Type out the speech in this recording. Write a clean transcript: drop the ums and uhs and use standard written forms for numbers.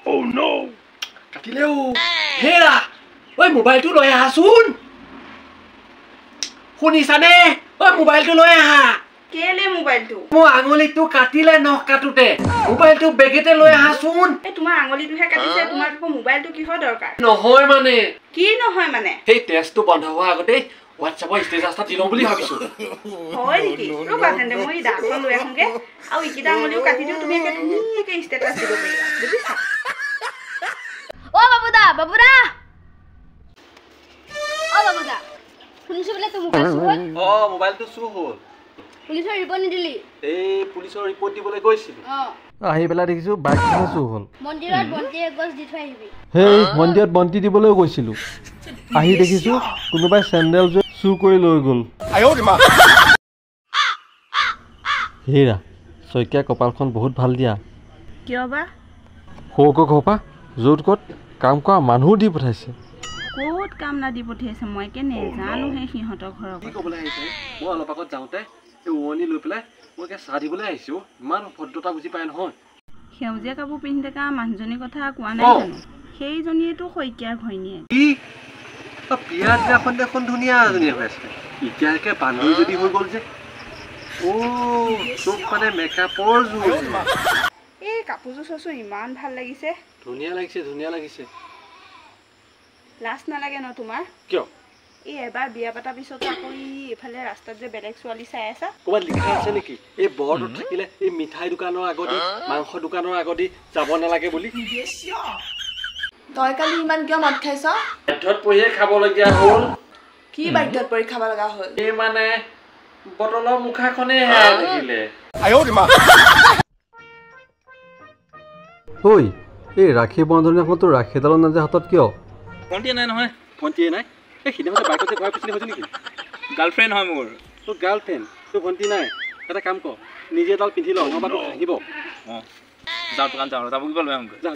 Oh no! Katileo! Hera! Oi, mobile tu loy ahasun! Hunisane! Oi, mobile tu loy aha! Kele mobile tu? Mo angoli tu katile nok katute. Mobile tu begete loy ahasun! E tumar angoli tu he katise tumar mobile tu ki ho dorkar? Nohoy mane. Ki nohoy mane? Hey, test tu bondha howa agote WhatsApp status ta dilom boli bhabisu. Hoy niki? Roba tende moi da kon loi ahunge. Au ikita angoli kati diu tumi ke status dibo pariba. Bujisa? O babuda, babuda! O babuda. Pulis bole tu mobile su hol? Oh, mobile tu su hol. পুলিশৰ report নিদিলি পুলিশৰ report দিবলৈ গৈছিল আহি পেলাই দেখিছো বাইকখন চুৰ হ'ল মন্দিৰত বন্তি এগছ দি থৈ আহিবি হেই মন্দিৰত বন্তি দিবলৈ গৈছিলো আহি দেখিছো কোনোবাই চেন্ডেল চুৰ কৰি লৈ গ'ল হেৰা শইকীয়া কপালখন বহুত ভাল দিয়া কিয় বা সৌক ঘপা য'ত ক'ত কাম কৰা মানুহ দি পঠাইছে ক'ত কাম না দি পঠিয়াইছে মই কে নেজানো হে সিহঁতৰ ঘৰৰ কি ক'বলৈ আহিছে মই অলপ আগত যাওঁতে এই ওৱনি লৈ পেলাই মই কে চাহ দিবলৈ আহিছো ইমান ভদ্ৰতা বুজি পাই নহয় সেউজীয়া কাপোৰ পিন্ধি থকা মানুহজনীৰ কথা কোৱা নাই জানো সেইজনীয়েতো শইকীয়াৰ ঘৈণীয়ে কি বিয়াৰ দিনাখন দেখোন ধুনীয়া এজনী হৈ আছে এতিয়ালৈকে বান্ধৱী যদি হৈ গ'ল যে চব মানে মেকআপৰ জোৰ এই কাপোৰযোৰ চোৱাচোন ইমান ভাল লাগিছে ধুনীয়া লাগিছে লাজ নালাগে ন তোমাৰ কিয় এই এবাৰ বিয়া পাতা পিছত আকৌ এফালে ৰাস্তাত যে বেলেগ ছোৱালী চাই আছা ক'ৰবাত লিখা আছে নেকি এই বৰটোত থাকিলে এই মিঠাই দোকানৰ আগদি মাংস দোকানৰ আগদি যাব নালাগে বুলি তই কালি ইমান কিয় মদ খাইছ বাধ্যত পৰিয়ে খাবলগীয়া হ'ল কি বাধ্যত পৰি খাব লগা হ'ল এই মানে বটলৰ মুখাখনে হেৰাই থাকিলে ঐ এই ৰাখী বন্ধনীখনতো ৰাখীডালৰ নাজে হাতত কিয় ভণ্টিয়ে নাই নহয় ভণ্টিয়ে নাই এই সিদিনাখনে বাইকতে গৈ পিছলি হৈছে নেকি গাৰ্লফ্ৰেণ্ড হয় মোৰ তোৰ গাৰ্লফ্ৰেণ্ড তোৰ ভণ্টি নাই এটা কাম কৰ নিজে এডাল পিন্ধি ল নহবা তোক আহিব যাওঁ দোকান যাওঁ যাব কিবা লৈ আহোঁগৈ যা